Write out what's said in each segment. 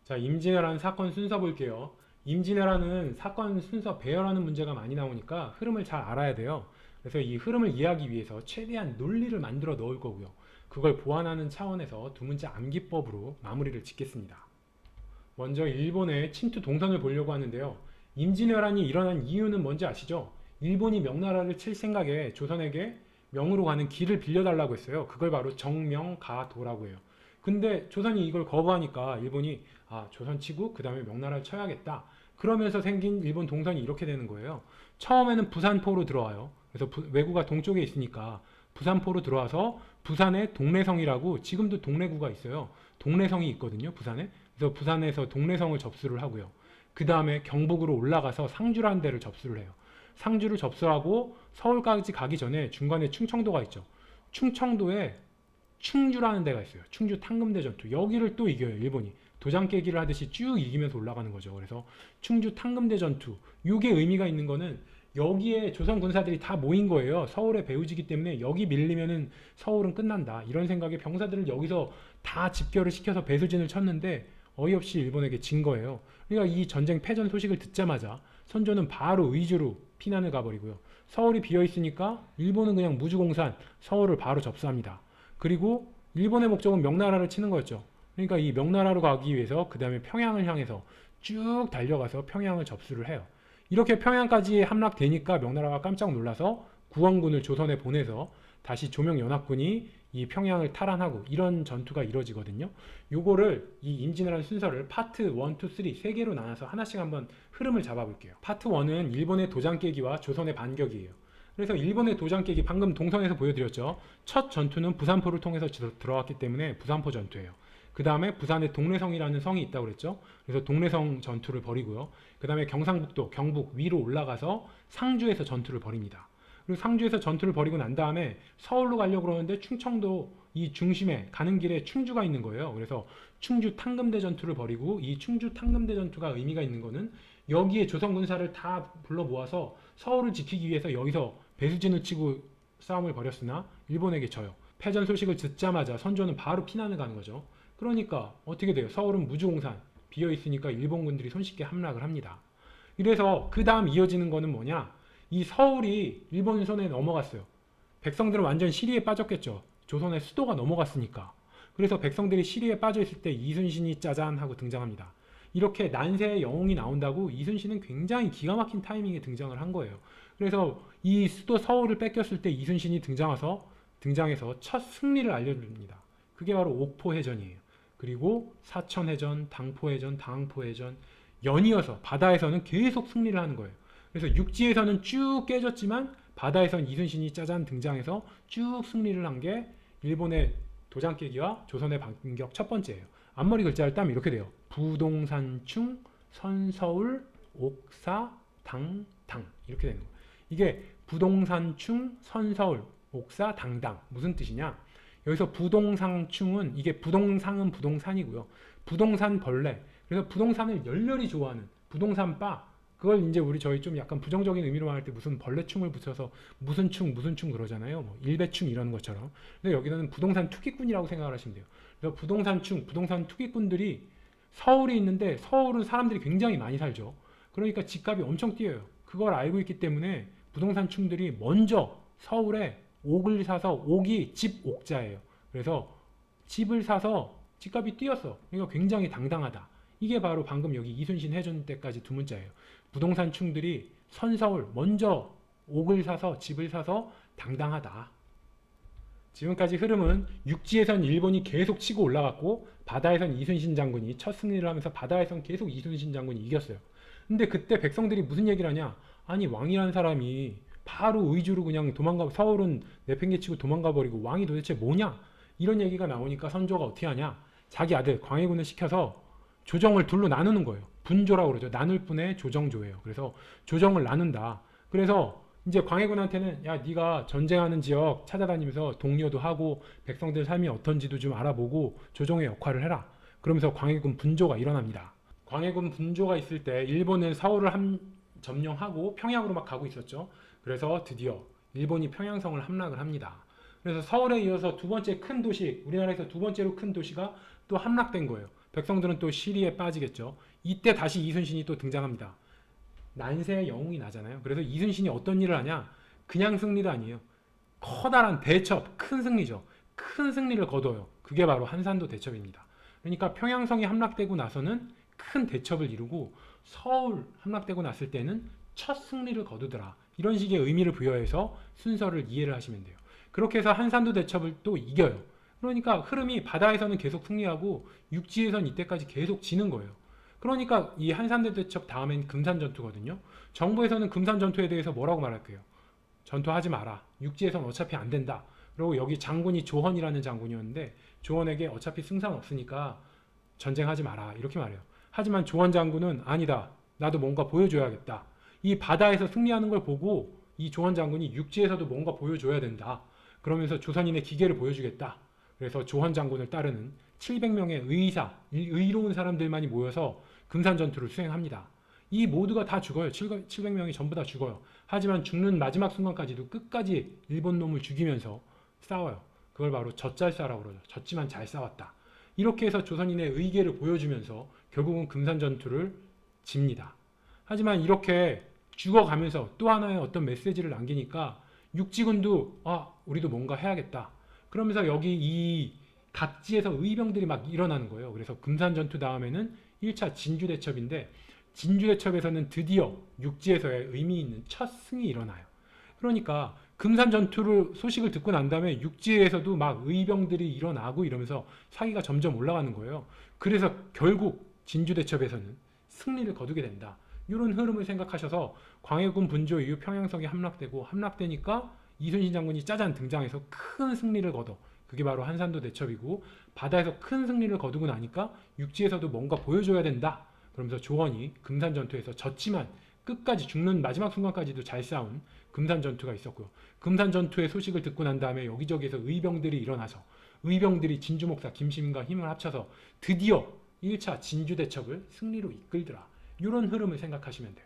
자, 임진왜란 사건 순서 볼게요. 임진왜란은 사건 순서 배열하는 문제가 많이 나오니까 흐름을 잘 알아야 돼요. 그래서 이 흐름을 이해하기 위해서 최대한 논리를 만들어 넣을 거고요. 그걸 보완하는 차원에서 두 문제 암기법으로 마무리를 짓겠습니다. 먼저 일본의 침투 동선을 보려고 하는데요. 임진왜란이 일어난 이유는 뭔지 아시죠? 일본이 명나라를 칠 생각에 조선에게 명으로 가는 길을 빌려달라고 했어요. 그걸 바로 정명가도라고 해요. 근데 조선이 이걸 거부하니까 일본이 조선 치고 그 다음에 명나라를 쳐야겠다. 그러면서 생긴 일본 동선이 이렇게 되는 거예요. 처음에는 부산포로 들어와요. 그래서 왜구가 동쪽에 있으니까 부산포로 들어와서 부산에 동래성이라고 지금도 동래구가 있어요. 동래성이 있거든요. 부산에. 그래서 부산에서 동래성을 접수를 하고요. 그 다음에 경북으로 올라가서 상주라는 데를 접수를 해요. 상주를 접수하고 서울까지 가기 전에 중간에 충청도가 있죠. 충청도에 충주라는 데가 있어요. 충주 탕금대 전투. 여기를 또 이겨요, 일본이. 도장 깨기를 하듯이 쭉 이기면서 올라가는 거죠. 그래서 충주 탕금대 전투. 이게 의미가 있는 거는 여기에 조선 군사들이 다 모인 거예요. 서울에 배후지기 때문에 여기 밀리면은 서울은 끝난다. 이런 생각에 병사들을 여기서 다 집결을 시켜서 배수진을 쳤는데 어이없이 일본에게 진 거예요. 그러니까 이 전쟁 패전 소식을 듣자마자 선조는 바로 의주로 피난을 가버리고요. 서울이 비어 있으니까 일본은 그냥 무주공산 서울을 바로 접수합니다. 그리고 일본의 목적은 명나라를 치는 거였죠. 그러니까 이 명나라로 가기 위해서 그 다음에 평양을 향해서 쭉 달려가서 평양을 접수를 해요. 이렇게 평양까지 함락되니까 명나라가 깜짝 놀라서 구원군을 조선에 보내서 다시 조명연합군이 이 평양을 탈환하고 이런 전투가 이루어지거든요. 요거를 이 임진왜란 순서를 파트 1, 2, 3 세 개로 나눠서 하나씩 한번 흐름을 잡아볼게요. 파트 1은 일본의 도장 깨기와 조선의 반격이에요. 그래서 일본의 도장 깨기 방금 동선에서 보여드렸죠. 첫 전투는 부산포를 통해서 들어왔기 때문에 부산포 전투예요. 그 다음에 부산에 동래성이라는 성이 있다고 그랬죠. 그래서 동래성 전투를 벌이고요. 그 다음에 경상북도, 경북 위로 올라가서 상주에서 전투를 벌입니다. 그리고 상주에서 전투를 벌이고 난 다음에 서울로 가려고 그러는데 충청도 이 중심에 가는 길에 충주가 있는 거예요. 그래서 충주 탕금대 전투를 벌이고 이 충주 탕금대 전투가 의미가 있는 거는 여기에 조선 군사를 다 불러 모아서 서울을 지키기 위해서 여기서 배수진을 치고 싸움을 벌였으나 일본에게 져요. 패전 소식을 듣자마자 선조는 바로 피난을 가는 거죠. 그러니까 어떻게 돼요? 서울은 무주공산 비어 있으니까 일본군들이 손쉽게 함락을 합니다. 이래서 그 다음 이어지는 거는 뭐냐? 이 서울이 일본 손에 넘어갔어요. 백성들은 완전 시리에 빠졌겠죠. 조선의 수도가 넘어갔으니까. 그래서 백성들이 시리에 빠져 있을 때 이순신이 짜잔 하고 등장합니다. 이렇게 난세의 영웅이 나온다고 이순신은 굉장히 기가 막힌 타이밍에 등장을 한 거예요. 그래서 이 수도 서울을 뺏겼을 때 이순신이 등장해서 첫 승리를 알려줍니다. 그게 바로 옥포해전이에요. 그리고 사천해전, 당포해전, 당포해전 연이어서 바다에서는 계속 승리를 하는 거예요. 그래서 육지에서는 쭉 깨졌지만 바다에선 이순신이 짜잔 등장해서 쭉 승리를 한 게 일본의 도장 깨기와 조선의 반격 첫 번째예요. 앞머리 글자를 따면 이렇게 돼요. 부동산충, 선서울, 옥사, 당 이렇게 되는 거예요. 이게 부동산충, 선서울, 옥사, 당당 무슨 뜻이냐? 여기서 부동상충은 이게 부동상은 부동산이고요. 부동산 벌레. 그래서 부동산을 열렬히 좋아하는 부동산 바. 그걸 이제 저희 좀 약간 부정적인 의미로 말할 때 무슨 벌레충을 붙여서 무슨 충 그러잖아요. 뭐 일배충 이러는 것처럼. 근데 여기는 부동산 투기꾼이라고 생각을 하시면 돼요. 그래서 부동산충, 부동산 투기꾼들이 서울이 있는데 서울은 사람들이 굉장히 많이 살죠. 그러니까 집값이 엄청 뛰어요. 그걸 알고 있기 때문에 부동산충들이 먼저 서울에 옥을 사서 옥이 집 옥자예요. 그래서 집을 사서 집값이 뛰었어. 그러니까 굉장히 당당하다. 이게 바로 방금 여기 이순신 해전 때까지 두 문자예요. 부동산충들이 선서울 먼저 옥을 사서 집을 사서 당당하다. 지금까지 흐름은 육지에선 일본이 계속 치고 올라갔고 바다에선 이순신 장군이 첫 승리를 하면서 바다에선 계속 이순신 장군이 이겼어요. 근데 그때 백성들이 무슨 얘기를 하냐? 아니 왕이라는 사람이 바로 의주로 그냥 서울은 내팽개치고 도망가 버리고 왕이 도대체 뭐냐? 이런 얘기가 나오니까 선조가 어떻게 하냐? 자기 아들 광해군을 시켜서 조정을 둘로 나누는 거예요. 분조라고 그러죠. 나눌 뿐의 조정조예요. 그래서 조정을 나눈다. 그래서 이제 광해군한테는 야 네가 전쟁하는 지역 찾아다니면서 동료도 하고 백성들 삶이 어떤지도 좀 알아보고 조정의 역할을 해라. 그러면서 광해군 분조가 일어납니다. 광해군 분조가 있을 때 일본은 서울을 점령하고 평양으로 막 가고 있었죠. 그래서 드디어 일본이 평양성을 함락을 합니다. 그래서 서울에 이어서 두 번째 큰 도시, 우리나라에서 두 번째로 큰 도시가 또 함락된 거예요. 백성들은 또 시리에 빠지겠죠. 이때 다시 이순신이 또 등장합니다. 난세의 영웅이 나잖아요. 그래서 이순신이 어떤 일을 하냐? 그냥 승리도 아니에요. 커다란 대첩, 큰 승리죠. 큰 승리를 거둬요. 그게 바로 한산도 대첩입니다. 그러니까 평양성이 함락되고 나서는 큰 대첩을 이루고 서울 함락되고 났을 때는 첫 승리를 거두더라. 이런 식의 의미를 부여해서 순서를 이해를 하시면 돼요. 그렇게 해서 한산도 대첩을 또 이겨요. 그러니까 흐름이 바다에서는 계속 승리하고 육지에선 이때까지 계속 지는 거예요. 그러니까 이 한산도 대첩 다음엔 금산전투거든요. 정부에서는 금산전투에 대해서 뭐라고 말할까요? 전투하지 마라. 육지에선 어차피 안 된다. 그리고 여기 장군이 조헌이라는 장군이었는데 조헌에게 어차피 승산 없으니까 전쟁하지 마라. 이렇게 말해요. 하지만 조헌 장군은 아니다. 나도 뭔가 보여줘야겠다. 이 바다에서 승리하는 걸 보고 이 조헌 장군이 육지에서도 뭔가 보여줘야 된다. 그러면서 조선인의 기계를 보여주겠다. 그래서 조헌 장군을 따르는 700명의 의로운 사람들만이 모여서 금산 전투를 수행합니다. 이 모두가 다 죽어요. 700명이 전부 다 죽어요. 하지만 죽는 마지막 순간까지도 끝까지 일본 놈을 죽이면서 싸워요. 그걸 바로 젖잘싸라고 그러죠. 졌지만 잘 싸웠다. 이렇게 해서 조선인의 의계를 보여주면서 결국은 금산 전투를 집니다. 하지만 이렇게 죽어가면서 또 하나의 어떤 메시지를 남기니까 육지군도 우리도 뭔가 해야겠다. 그러면서 여기 이 각지에서 의병들이 막 일어나는 거예요. 그래서 금산 전투 다음에는 1차 진주 대첩인데 진주 대첩에서는 드디어 육지에서의 의미 있는 첫 승이 일어나요. 그러니까 금산 전투를 소식을 듣고 난 다음에 육지에서도 막 의병들이 일어나고 이러면서 사기가 점점 올라가는 거예요. 그래서 결국 진주 대첩에서는 승리를 거두게 된다. 이런 흐름을 생각하셔서 광해군 분조 이후 평양성이 함락되고 함락되니까 이순신 장군이 짜잔 등장해서 큰 승리를 거둬. 그게 바로 한산도 대첩이고 바다에서 큰 승리를 거두고 나니까 육지에서도 뭔가 보여줘야 된다. 그러면서 조헌이 금산 전투에서 졌지만 끝까지 죽는 마지막 순간까지도 잘 싸운 금산 전투가 있었고요. 금산 전투의 소식을 듣고 난 다음에 여기저기에서 의병들이 일어나서 의병들이 진주 목사 김시민과 힘을 합쳐서 드디어 1차 진주 대첩을 승리로 이끌더라. 이런 흐름을 생각하시면 돼요.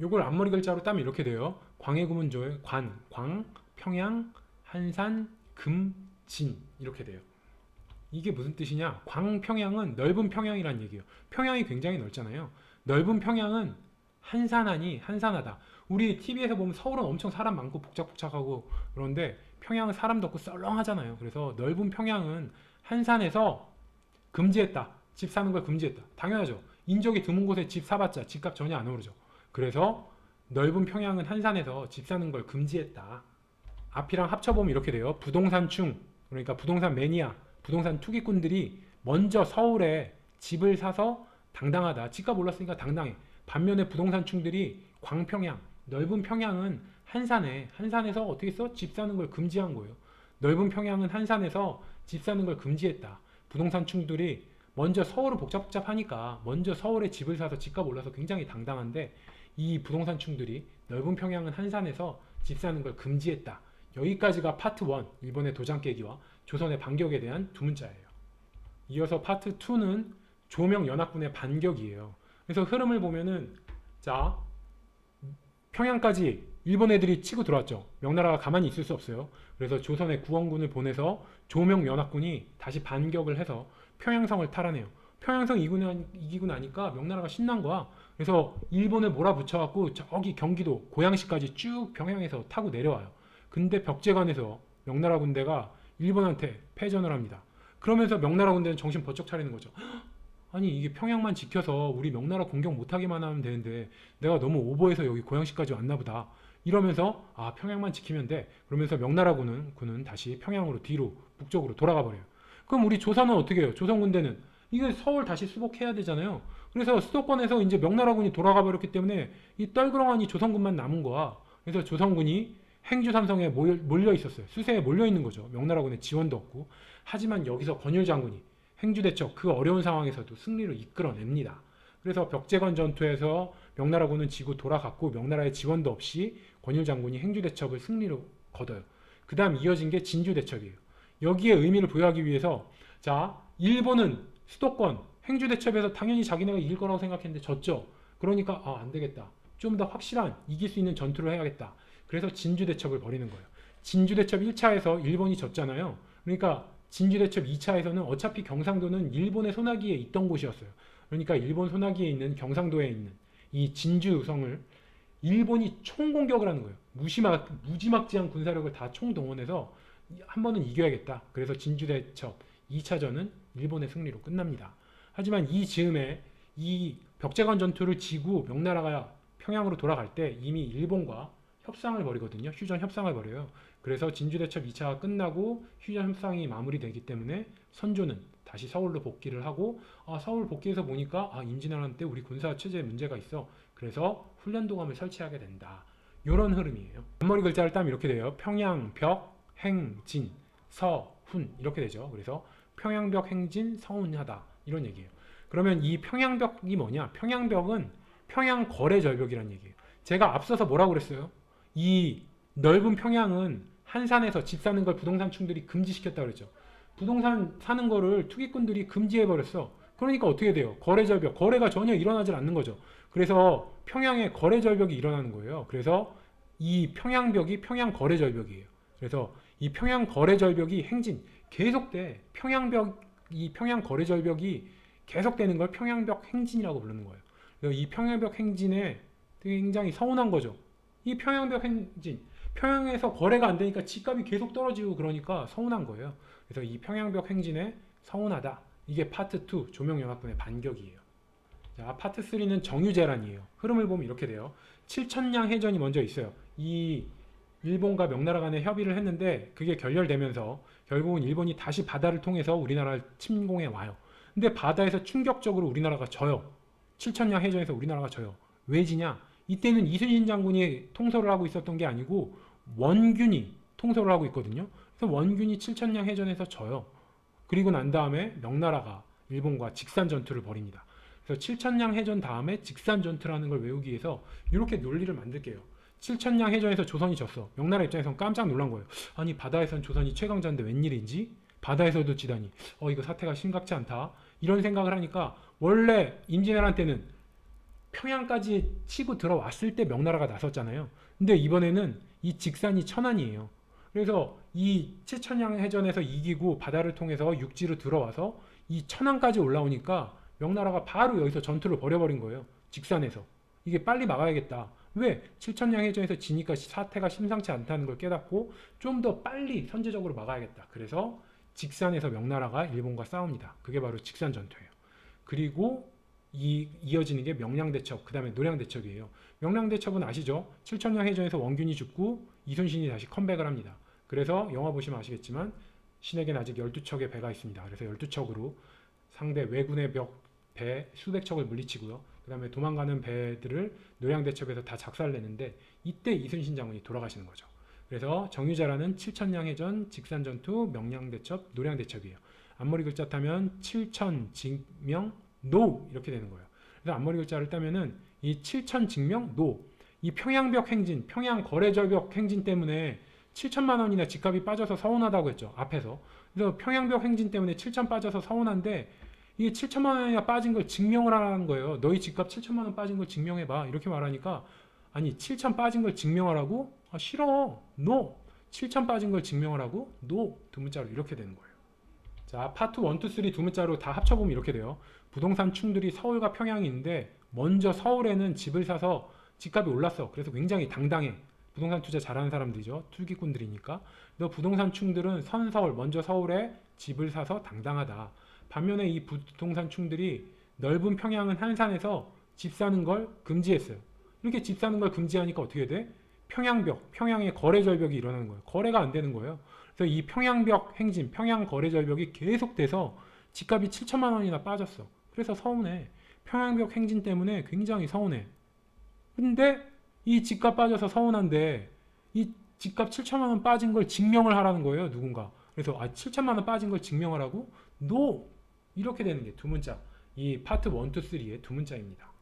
요걸 앞머리 글자로 따면 이렇게 돼요. 광해군문조의 광, 평양, 한산, 금, 진 이렇게 돼요. 이게 무슨 뜻이냐? 광평양은 넓은 평양이란 얘기예요. 평양이 굉장히 넓잖아요. 넓은 평양은 한산하니 한산하다. 우리 TV에서 보면 서울은 엄청 사람 많고 복작복작하고 그런데 평양은 사람도 없고 썰렁하잖아요. 그래서 넓은 평양은 한산해서 금지했다. 집 사는 걸 금지했다. 당연하죠. 인적이 드문 곳에 집 사봤자 집값 전혀 안 오르죠. 그래서 넓은 평양은 한산해서 집 사는 걸 금지했다. 앞이랑 합쳐보면 이렇게 돼요. 부동산충, 그러니까 부동산 매니아, 부동산 투기꾼들이 먼저 서울에 집을 사서 당당하다. 집값 올랐으니까 당당해. 반면에 부동산충들이 광평양, 넓은 평양은 한산해서 어떻게 했어? 집 사는 걸 금지한 거예요. 넓은 평양은 한산해서 집 사는 걸 금지했다. 부동산충들이 먼저 서울은 복잡하니까 먼저 서울에 집을 사서 집값 올라서 굉장히 당당한데 이 부동산충들이 넓은 평양은 한산해서 집 사는 걸 금지했다. 여기까지가 파트 1, 일본의 도장 깨기와 조선의 반격에 대한 두 문자예요. 이어서 파트 2는 조명 연합군의 반격이에요. 그래서 흐름을 보면은 자 평양까지 일본 애들이 치고 들어왔죠. 명나라가 가만히 있을 수 없어요. 그래서 조선의 구원군을 보내서 조명 연합군이 다시 반격을 해서 평양성을 탈환해요. 평양성 이기고 나니까 명나라가 신난 거야. 그래서 일본을 몰아붙여갖고 저기 경기도 고양시까지 쭉 평양에서 타고 내려와요. 근데 벽제관에서 명나라 군대가 일본한테 패전을 합니다. 그러면서 명나라 군대는 정신 번쩍 차리는 거죠. 아니 이게 평양만 지켜서 우리 명나라 공격 못하기만 하면 되는데 내가 너무 오버해서 여기 고양시까지 왔나 보다. 이러면서 평양만 지키면 돼. 그러면서 명나라 군은 다시 평양으로 뒤로 북쪽으로 돌아가 버려요. 그럼 우리 조선은 어떻게 해요? 조선 군대는 이게 서울 다시 수복해야 되잖아요. 그래서 수도권에서 이제 명나라군이 돌아가 버렸기 때문에 이 떨그렁한 이 조선군만 남은 거야. 그래서 조선군이 행주삼성에 몰려 있었어요. 수세에 몰려 있는 거죠. 명나라군의 지원도 없고. 하지만 여기서 권율 장군이 행주대첩 그 어려운 상황에서도 승리를 이끌어냅니다. 그래서 벽제관 전투에서 명나라군은 지고 돌아갔고 명나라의 지원도 없이 권율 장군이 행주대첩을 승리로 거둬요. 그 다음 이어진 게 진주대첩이에요. 여기에 의미를 부여하기 위해서 자 일본은 수도권 행주대첩에서 당연히 자기네가 이길 거라고 생각했는데 졌죠. 그러니까 안 되겠다. 좀 더 확실한 이길 수 있는 전투를 해야겠다. 그래서 진주대첩을 벌이는 거예요. 진주대첩 1차에서 일본이 졌잖아요. 그러니까 진주대첩 2차에서는 어차피 경상도는 일본의 소나기에 있던 곳이었어요. 그러니까 일본 소나기에 있는 경상도에 있는 이 진주성을 일본이 총공격을 하는 거예요. 무지막지한 군사력을 다 총동원해서 한 번은 이겨야겠다. 그래서 진주대첩 2차전은 일본의 승리로 끝납니다. 하지만 이 즈음에 이 벽제관 전투를 지고 명나라가 평양으로 돌아갈 때 이미 일본과 협상을 벌이거든요. 휴전 협상을 벌여요. 그래서 진주대첩 2차가 끝나고 휴전 협상이 마무리되기 때문에 선조는 다시 서울로 복귀를 하고 서울 복귀해서 보니까 임진왜란 때 우리 군사 체제에 문제가 있어. 그래서 훈련도감을 설치하게 된다. 이런 흐름이에요. 앞머리 글자를 따면 이렇게 돼요. 평양, 벽, 행, 진, 서, 훈 이렇게 되죠. 그래서 평양벽, 행진, 서훈하다 이런 얘기예요. 그러면 이 평양벽이 뭐냐? 평양벽은 평양 거래 절벽이라는 얘기예요. 제가 앞서서 뭐라고 그랬어요? 이 넓은 평양은 한산에서 집 사는 걸 부동산충들이 금지시켰다 그랬죠. 부동산 사는 거를 투기꾼들이 금지해 버렸어. 그러니까 어떻게 돼요? 거래 절벽, 거래가 전혀 일어나질 않는 거죠. 그래서 평양에 거래 절벽이 일어나는 거예요. 그래서 이 평양벽이 평양 거래 절벽이에요. 그래서 이 평양 거래 절벽이 행진 계속돼. 이 평양 거래 절벽이 계속되는 걸 평양벽 행진이라고 부르는 거예요. 그래서 이 평양벽 행진에 굉장히 서운한 거죠. 이 평양벽 행진, 평양에서 거래가 안 되니까 집값이 계속 떨어지고 그러니까 서운한 거예요. 그래서 이 평양벽 행진에 서운하다. 이게 파트 2 조명연합군의 반격이에요. 자, 파트 3는 정유재란이에요. 흐름을 보면 이렇게 돼요. 칠천량 해전이 먼저 있어요. 이 일본과 명나라 간에 협의를 했는데 그게 결렬되면서 결국은 일본이 다시 바다를 통해서 우리나라를 침공해 와요. 근데 바다에서 충격적으로 우리나라가 져요. 칠천량 해전에서 우리나라가 져요. 왜 지냐? 이때는 이순신 장군이 통솔을 하고 있었던 게 아니고 원균이 통솔을 하고 있거든요. 그래서 원균이 칠천량 해전에서 져요. 그리고 난 다음에 명나라가 일본과 직산 전투를 벌입니다. 그래서 칠천량 해전 다음에 직산 전투라는 걸 외우기 위해서 이렇게 논리를 만들게요. 칠천량 해전에서 조선이 졌어. 명나라 입장에선 깜짝 놀란 거예요. 아니 바다에선 조선이 최강자인데 웬일인지? 바다에서도 지다니. 이거 사태가 심각치 않다. 이런 생각을 하니까 원래 임진왜란 때는 평양까지 치고 들어왔을 때 명나라가 나섰잖아요. 근데 이번에는 이 직산이 천안이에요. 그래서 이 칠천량 해전에서 이기고 바다를 통해서 육지로 들어와서 이 천안까지 올라오니까 명나라가 바로 여기서 전투를 벌여버린 거예요. 직산에서. 이게 빨리 막아야겠다. 왜? 칠천량 해전에서 지니까 사태가 심상치 않다는 걸 깨닫고 좀 더 빨리 선제적으로 막아야겠다. 그래서 직산에서 명나라가 일본과 싸웁니다. 그게 바로 직산 전투예요. 그리고 이어지는 게 명량대첩, 그 다음에 노량대첩이에요. 명량대첩은 아시죠? 칠천량 해전에서 원균이 죽고 이순신이 다시 컴백을 합니다. 그래서 영화 보시면 아시겠지만 신에게는 아직 12척의 배가 있습니다. 그래서 12척으로 상대 왜군의 배 수백 척을 물리치고요. 그 다음에 도망가는 배들을 노량대첩에서 다 작살내는데 이때 이순신 장군이 돌아가시는 거죠. 그래서 정유자라는 칠천량 해전, 직산전투, 명량대첩, 노량대첩이에요. 앞머리 글자 타면 칠천, 직명, 노 이렇게 되는 거예요. 그래서 앞머리 글자를 따면은 이 칠천, 직명, 노 이 평양벽 행진, 평양 거래절벽 행진 때문에 7천만 원이나 집값이 빠져서 서운하다고 했죠. 앞에서. 그래서 평양벽 행진 때문에 7천 빠져서 서운한데 이게 7천만 원이나 빠진 걸 증명을 하라는 거예요. 너희 집값 7천만 원 빠진 걸 증명해봐. 이렇게 말하니까 아니 7천 빠진 걸 증명하라고? 싫어. NO. 7천 빠진 걸 증명하라고? NO. 두 문자로 이렇게 되는 거예요. 자, 파트 1, 2, 3 두 문자로 다 합쳐보면 이렇게 돼요. 부동산 충들이 서울과 평양이 있는데 먼저 서울에는 집을 사서 집값이 올랐어. 그래서 굉장히 당당해. 부동산 투자 잘하는 사람들이죠. 투기꾼들이니까. 너 부동산 충들은 선서울, 먼저 서울에 집을 사서 당당하다. 반면에 이 부동산 충들이 넓은 평양은 한산에서 집 사는 걸 금지했어요. 이렇게 집 사는 걸 금지하니까 어떻게 돼? 평양벽, 평양의 거래 절벽이 일어나는 거예요. 거래가 안 되는 거예요. 그래서 이 평양벽 행진, 평양 거래 절벽이 계속돼서 집값이 7천만 원이나 빠졌어. 그래서 서운해. 평양벽 행진 때문에 굉장히 서운해. 근데 이 집값 빠져서 서운한데 이 집값 7천만 원 빠진 걸 증명을 하라는 거예요. 누군가. 그래서 7천만 원 빠진 걸 증명하라고? NO! 이렇게 되는 게 두 문자. 이 파트 1, 2, 3의 두 문자입니다.